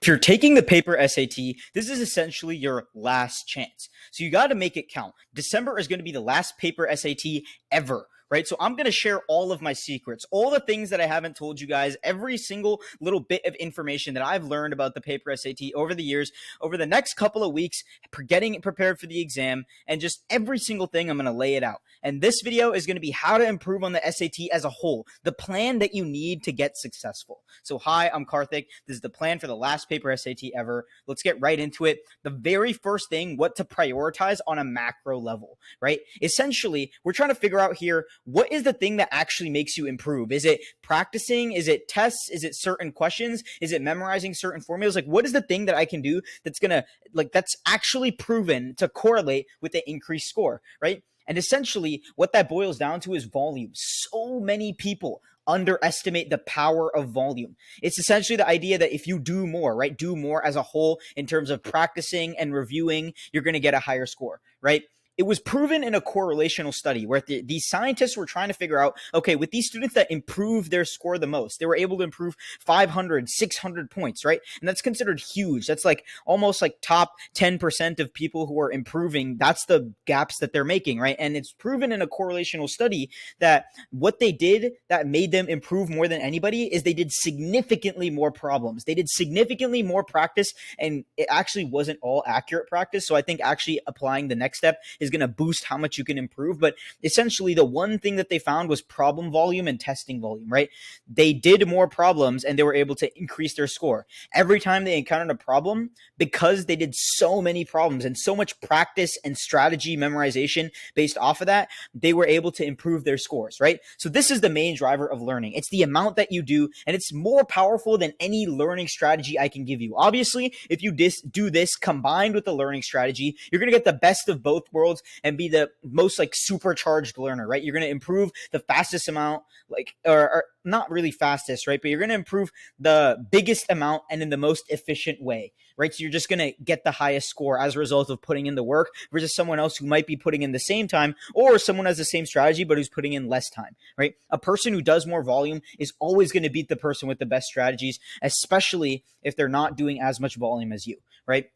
you're taking the paper SAT, this is essentially your last chance. So you got to make it count. December is going to be the last paper SAT ever. Right. So I'm going to share all of my secrets, all the things that I haven't told you guys, every single little bit of information that I've learned about the paper SAT over the years, over the next couple of weeks, getting prepared for the exam, and just every single thing I'm going to lay it out. And this video is going to be how to improve on the SAT as a whole, the plan that you need to get successful. So hi, I'm Karthik. This is the plan for the last paper SAT ever. Let's get right into it. The very first thing, what to prioritize on a macro level, right? Essentially, we're trying to figure out here, what is the thing that actually makes you improve? Is it practicing? Is it tests? Is it certain questions? Is it memorizing certain formulas? Like, what is the thing that I can do that's going to, like, that's actually proven to correlate with the increased score, right? And essentially, what that boils down to is volume. So many people underestimate the power of volume. It's essentially the idea that if you do more, right, do more as a whole in terms of practicing and reviewing, you're going to get a higher score, right? It was proven in a correlational study where these scientists were trying to figure out, okay, with these students that improved their score the most, they were able to improve 500, 600 points, right? And that's considered huge. That's like almost like top 10% of people who are improving. That's the gaps that they're making, right? And it's proven in a correlational study that what they did that made them improve more than anybody is they did significantly more problems. They did significantly more practice, and it actually wasn't all accurate practice. So I think actually applying the next step is going to boost how much you can improve. But essentially, the one thing that they found was problem volume and testing volume, right? They did more problems and they were able to increase their score. Every time they encountered a problem, because they did so many problems and so much practice and strategy memorization based off of that, they were able to improve their scores, right? So this is the main driver of learning. It's the amount that you do, and it's more powerful than any learning strategy I can give you. Obviously, if you do this combined with the learning strategy, you're going to get the best of both worlds and be the most like supercharged learner, right? You're going to improve the fastest amount, like, or not really fastest, right? But you're going to improve the biggest amount and in the most efficient way, right? So you're just going to get the highest score as a result of putting in the work versus someone else who might be putting in the same time, or someone has the same strategy, but who's putting in less time, right? A person who does more volume is always going to beat the person with the best strategies, especially if they're not doing as much volume as you, right?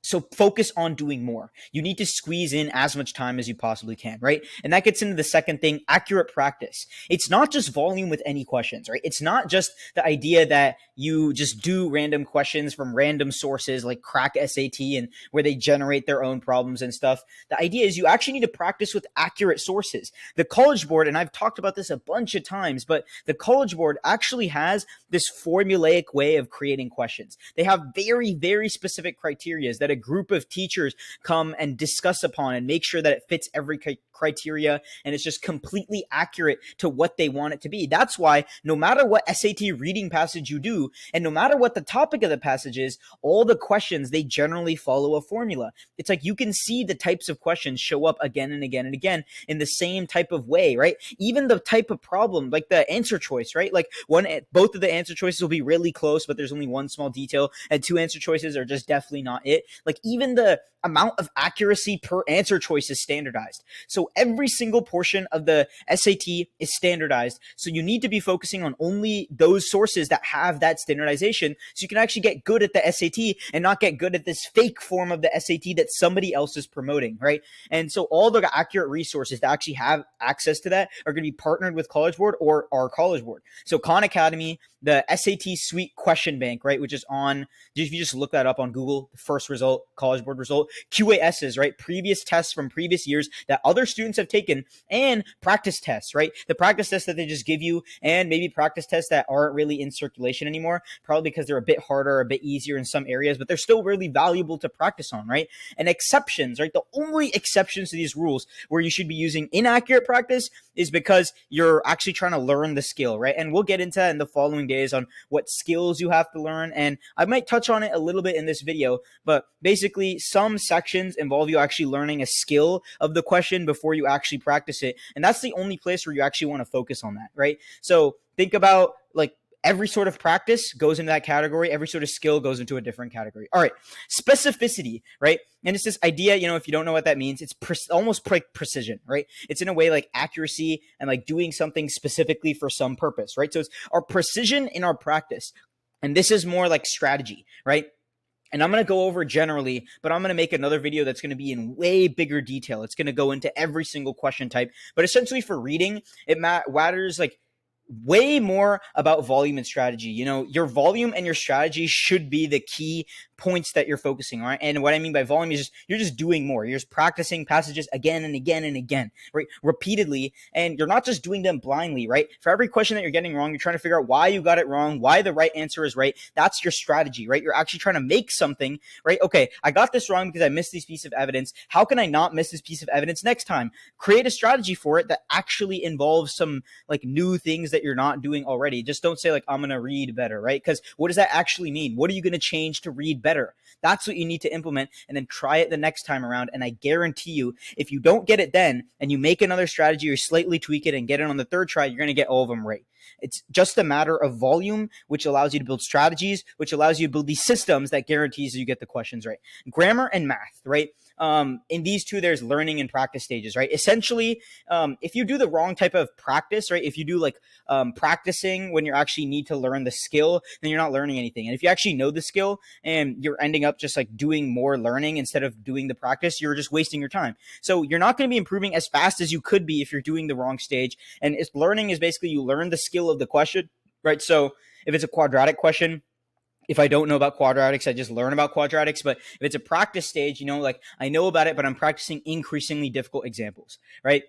So focus on doing more. You need to squeeze in as much time as you possibly can, right? And that gets into the second thing, accurate practice. It's not just volume with any questions, right? It's not just the idea that you just do random questions from random sources like Crack SAT and where they generate their own problems and stuff. The idea is you actually need to practice with accurate sources. The College Board, and I've talked about this a bunch of times, but the College Board actually has this formulaic way of creating questions. They have very, very specific criteria that a group of teachers come and discuss upon and make sure that it fits every criteria and it's just completely accurate to what they want it to be. That's why no matter what SAT reading passage you do, and no matter what the topic of the passage is, all the questions, they generally follow a formula. It's like you can see the types of questions show up again and again and again in the same type of way, right? Even the type of problem, like the answer choice, right? Like both of the answer choices will be really close, but there's only one small detail, and two answer choices are just definitely not it. Like even the amount of accuracy per answer choice is standardized. So every single portion of the SAT is standardized. So you need to be focusing on only those sources that have that standardization so you can actually get good at the SAT and not get good at this fake form of the SAT that somebody else is promoting, right? And so all the accurate resources that actually have access to that are going to be partnered with College Board or our College Board. So Khan Academy, the SAT Suite Question Bank, right, which is on, if you just look that up on Google, the first result, College Board result, QASs, right, previous tests from previous years that other students have taken, and practice tests, right, the practice tests that they just give you, and maybe practice tests that aren't really in circulation anymore, probably because they're a bit harder, a bit easier in some areas, but they're still really valuable to practice on, right? And exceptions, right, the only exceptions to these rules where you should be using inaccurate practice is because you're actually trying to learn the skill, right? And we'll get into that in the following days on what skills you have to learn, and I might touch on it a little bit in this video, but basically some sections involve you actually learning a skill of the question before you actually practice it, and that's the only place where you actually want to focus on that, right? So think about like every sort of practice goes into that category. Every sort of skill goes into a different category. All right. Specificity, right? And it's this idea, if you don't know what that means, it's almost precision, right? It's in a way like accuracy and like doing something specifically for some purpose, right? So it's our precision in our practice. And this is more like strategy, right? And I'm going to go over generally, but I'm going to make another video that's going to be in way bigger detail. It's going to go into every single question type. But essentially for reading, it matters like way more about volume and strategy. You know, your volume and your strategy should be the key points that you're focusing on. And what I mean by volume is just you're just doing more. You're just practicing passages again and again and again, right? Repeatedly. And you're not just doing them blindly, right? For every question that you're getting wrong, you're trying to figure out why you got it wrong, why the right answer is right. That's your strategy, right? You're actually trying to make something, right? Okay, I got this wrong because I missed this piece of evidence. How can I not miss this piece of evidence next time? Create a strategy for it that actually involves some like new things that you're not doing already. Just don't say like, I'm going to read better, right? Because what does that actually mean? What are you going to change to read better? That's what you need to implement and then try it the next time around. And I guarantee you, if you don't get it then and you make another strategy or slightly tweak it and get it on the third try, you're going to get all of them right. It's just a matter of volume, which allows you to build strategies, which allows you to build these systems that guarantees you get the questions right. Grammar and math, right? In these two, there's learning and practice stages, right? Essentially, if you do the wrong type of practice, right? If you do like practicing when you actually need to learn the skill, then you're not learning anything. And if you actually know the skill and you're ending up just like doing more learning instead of doing the practice, you're just wasting your time. So you're not going to be improving as fast as you could be if you're doing the wrong stage. And it's learning is basically you learn the skill of the question, right? So if it's a quadratic question, if I don't know about quadratics, I just learn about quadratics. But if it's a practice stage, you know, like I know about it, but I'm practicing increasingly difficult examples, right?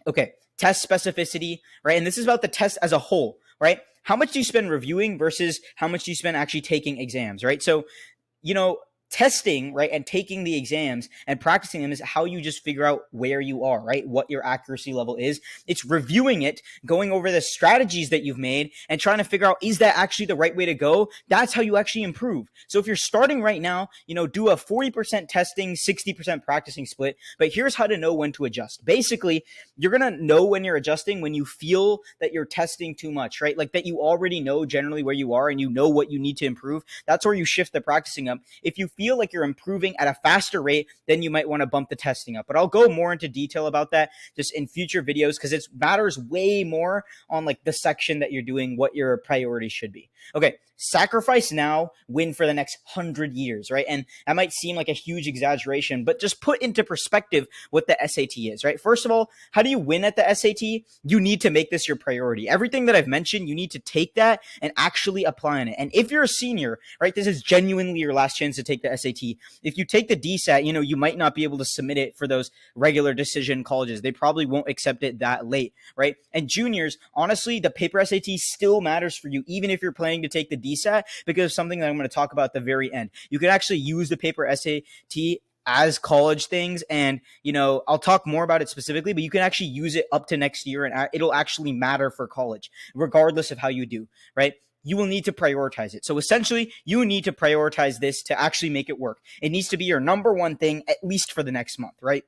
Okay, test specificity, right? And this is about the test as a whole, right? How much do you spend reviewing versus how much do you spend actually taking exams, right? So, you know, testing, right, and taking the exams and practicing them is how you just figure out where you are, right? What your accuracy level is. It's reviewing it, going over the strategies that you've made and trying to figure out, is that actually the right way to go? That's how you actually improve. So if you're starting right now, you know, do a 40% testing, 60% practicing split, but here's how to know when to adjust. Basically, you're going to know when you're adjusting when you feel that you're testing too much, right? Like that you already know generally where you are and you know what you need to improve. That's where you shift the practicing up. If you feel like you're improving at a faster rate, then you might want to bump the testing up. But I'll go more into detail about that just in future videos because it matters way more on like the section that you're doing, what your priorities should be. Okay, sacrifice now, win for the next 100 years, right? And that might seem like a huge exaggeration, but just put into perspective what the SAT is, right? First of all, how do you win at the SAT? You need to make this your priority. Everything that I've mentioned, you need to take that and actually apply on it. And if you're a senior, right, this is genuinely your last chance to take the SAT. If you take the DSAT, you know, you might not be able to submit it for those regular decision colleges. They probably won't accept it that late, right? And juniors, honestly, the paper SAT still matters for you, even if you're planning to take the DSAT, because of something that I'm going to talk about at the very end. You can actually use the paper SAT as college things, and you know, I'll talk more about it specifically, but you can actually use it up to next year and it'll actually matter for college regardless of how you do, right? You will need to prioritize it. So essentially, you need to prioritize this to actually make it work. It needs to be your number one thing, at least for the next month, right?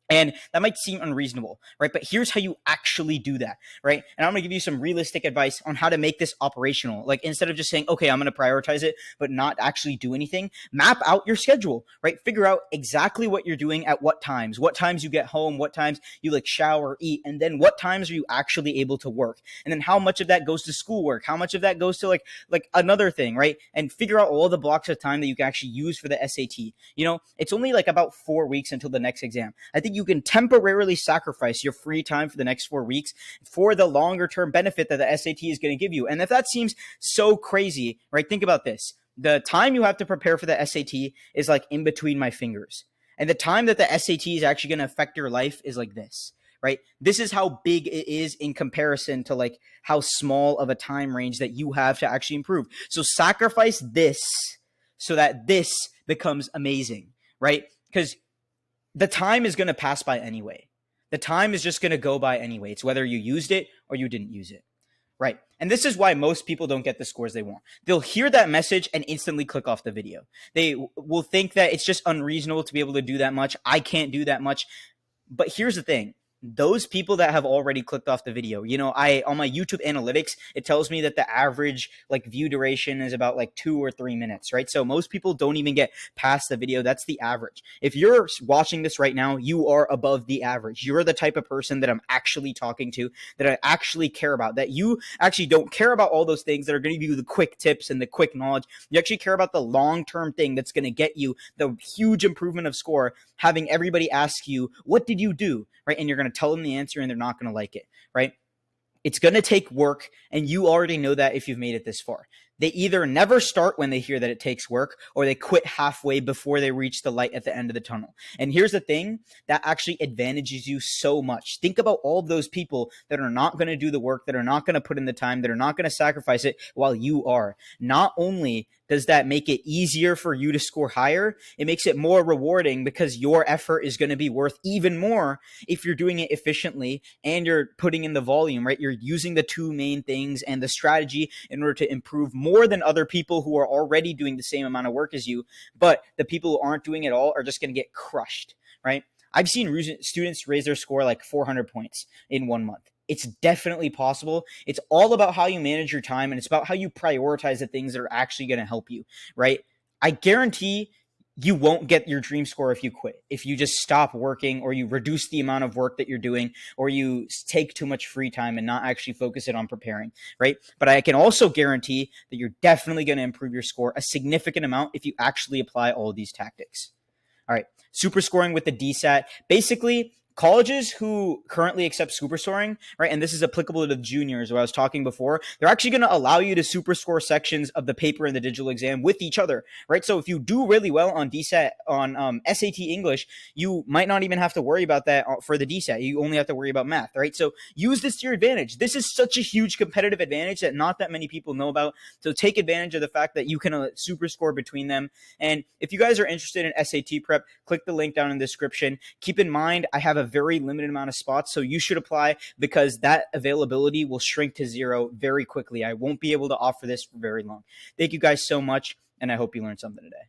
And that might seem unreasonable, right? But here's how you actually do that, right? And I'm going to give you some realistic advice on how to make this operational. Like instead of just saying, okay, I'm going to prioritize it, but not actually do anything, map out your schedule, right? Figure out exactly what you're doing at what times you get home, what times you like shower, eat, and then what times are you actually able to work? And then how much of that goes to schoolwork? How much of that goes to like another thing, right? And figure out all the blocks of time that you can actually use for the SAT. You know, it's only like about 4 weeks until the next exam. I think you can temporarily sacrifice your free time for the next 4 weeks for the longer term benefit that the SAT is going to give you. And if that seems so crazy, right, think about this. The time you have to prepare for the SAT is like in between my fingers. And the time that the SAT is actually going to affect your life is like this, right? This is how big it is in comparison to like how small of a time range that you have to actually improve. So sacrifice this so that this becomes amazing, right? Because the time is going to pass by anyway. The time is just going to go by anyway. It's whether you used it or you didn't use it, right? And this is why most people don't get the scores they want. They'll hear that message and instantly click off the video. They will think that it's just unreasonable to be able to do that much. I can't do that much. But here's the thing. those people that have already clicked off the video. I on my YouTube analytics, it tells me that the average like view duration is about like 2 or 3 minutes, right? So most people don't even get past the video. That's the average. If you're watching this right now, you are above the average. You're the type of person that I'm actually talking to, that I actually care about, that you actually don't care about all those things that are going to give you the quick tips and the quick knowledge. You actually care about the long-term thing that's going to get you the huge improvement of score, having everybody ask you, what did you do? Right? And you're going to tell them the answer and they're not going to like it, right? It's going to take work, and you already know that if you've made it this far. They either never start when they hear that it takes work, or they quit halfway before they reach the light at the end of the tunnel. And here's the thing that actually advantages you so much. Think about all of those people that are not going to do the work, that are not going to put in the time, that are not going to sacrifice it while you are. Not only does that make it easier for you to score higher, it makes it more rewarding because your effort is going to be worth even more if you're doing it efficiently and you're putting in the volume, right? You're using the two main things and the strategy in order to improve more than other people who are already doing the same amount of work as you. But the people who aren't doing it all are just going to get crushed, right? I've seen students raise their score like 400 points in 1 month. It's definitely possible. It's all about how you manage your time, and it's about how you prioritize the things that are actually going to help you, right? I guarantee you won't get your dream score if you quit, if you just stop working, or you reduce the amount of work that you're doing, or you take too much free time and not actually focus it on preparing, right? But I can also guarantee that you're definitely going to improve your score a significant amount if you actually apply all of these tactics. All right, super scoring with the DSAT. Basically, colleges who currently accept super scoring, right, and this is applicable to the juniors who I was talking before, they're actually going to allow you to super score sections of the paper and the digital exam with each other, right? So if you do really well on DSAT, on SAT English, you might not even have to worry about that for the DSAT. You only have to worry about math, right? So use this to your advantage. This is such a huge competitive advantage that not that many people know about. So take advantage of the fact that you can super score between them. And if you guys are interested in SAT prep, click the link down in the description. Keep in mind, I have a very limited amount of spots, so you should apply because that availability will shrink to zero very quickly. I won't be able to offer this for very long. Thank you guys so much, and I hope you learned something today.